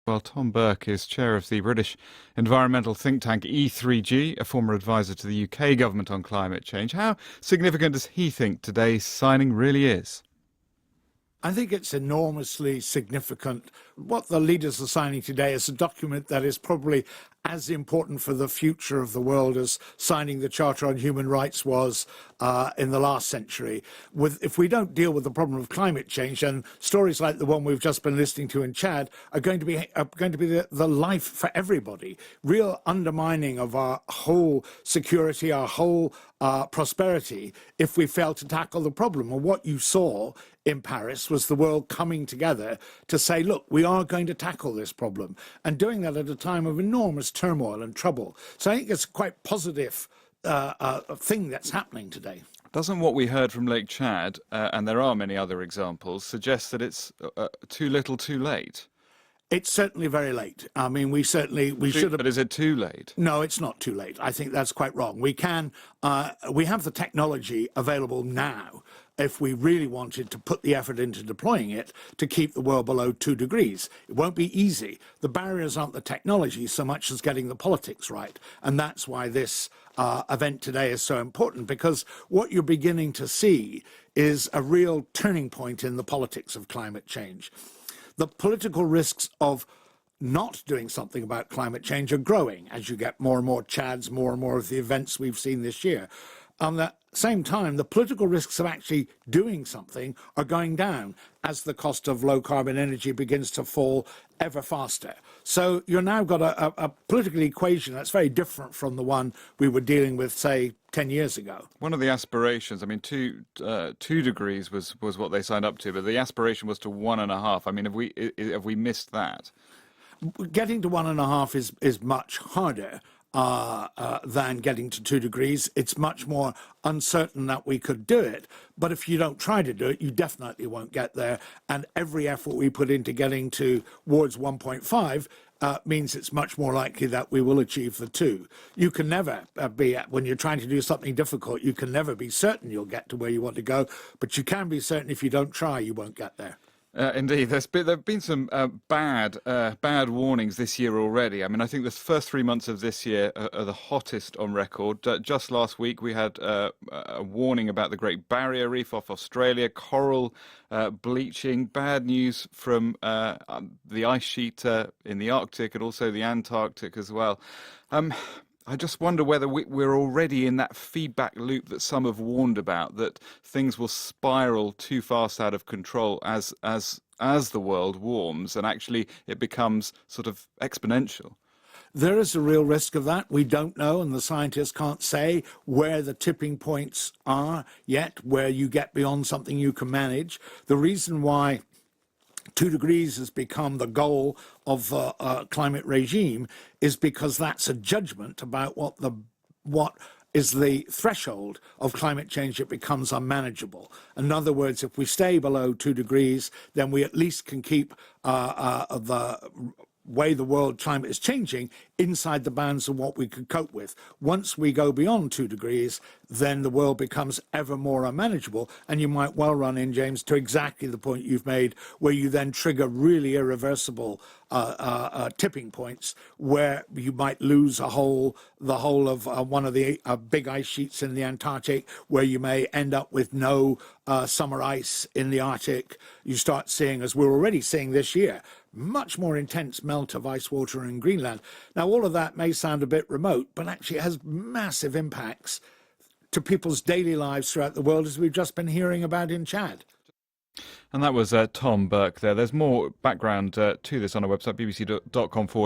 Well, Tom Burke is chair of the British environmental think tank E3G, a former advisor to the UK government on climate change. How significant does he think today's signing really is? I think it's enormously significant. What the leaders are signing today is a document that is probably as important for the future of the world as signing the Charter on Human Rights was in the last century. If we don't deal with the problem of climate change, then stories like the one we've just been listening to in Chad are going to be the life for everybody. Real undermining of our whole security, our whole prosperity, if we fail to tackle the problem. And what you saw in Paris was the world coming together to say, look, we are going to tackle this problem, and doing that at a time of enormous turmoil and trouble. So I think it's a quite positive thing that's happening today. Doesn't what we heard from Lake Chad, and there are many other examples, suggest that it's too little too late? It's certainly very late. I mean, we should have. But is it too late? No, it's not too late. I think that's quite wrong. We have the technology available now, if we really wanted to put the effort into deploying it, to keep the world below 2 degrees. It won't be easy. The barriers aren't the technology so much as getting the politics right. And that's why this event today is so important, because what you're beginning to see is a real turning point in the politics of climate change. The political risks of not doing something about climate change are growing as you get more and more Chads, more and more of the events we've seen this year. At the same time, the political risks of actually doing something are going down as the cost of low-carbon energy begins to fall ever faster. So you've now got a political equation that's very different from the one we were dealing with, say, 10 years ago. One of the aspirations, I mean, 2 degrees was what they signed up to, but the aspiration was to 1.5. I mean, have we missed that? Getting to 1.5 is much harder than getting to 2 degrees. It's much more uncertain that we could do it. But if you don't try to do it, you definitely won't get there. And every effort we put into getting towards 1.5 means it's much more likely that we will achieve the 2. You can never when you're trying to do something difficult, you can never be certain you'll get to where you want to go. But you can be certain if you don't try, you won't get there. Indeed, there have been some bad warnings this year already. I mean, I think the first 3 months of this year are the hottest on record. Just last week, we had a warning about the Great Barrier Reef off Australia, coral bleaching, bad news from the ice sheet in the Arctic and also the Antarctic as well. I just wonder whether we're already in that feedback loop that some have warned about, that things will spiral too fast out of control as the world warms, and actually it becomes sort of exponential. There is a real risk of that. We don't know, and the scientists can't say where the tipping points are yet, where you get beyond something you can manage. The reason why 2 degrees has become the goal of the climate regime is because that's a judgment about what is the threshold of climate change that becomes unmanageable. In other words, if we stay below 2 degrees, then we at least can keep the way the world climate is changing inside the bounds of what we could cope with. Once we go beyond 2 degrees, then the world becomes ever more unmanageable, and you might well run in, James, to exactly the point you've made, where you then trigger really irreversible tipping points, where you might lose the whole of one of the big ice sheets in the Antarctic, where you may end up with no summer ice in the Arctic. You start seeing, as we're already seeing this year, much more intense melt of ice water in Greenland. Now, all of that may sound a bit remote, but actually it has massive impacts to people's daily lives throughout the world, as we've just been hearing about in Chad. And that was Tom Burke there. There's more background to this on our website, bbc.com/.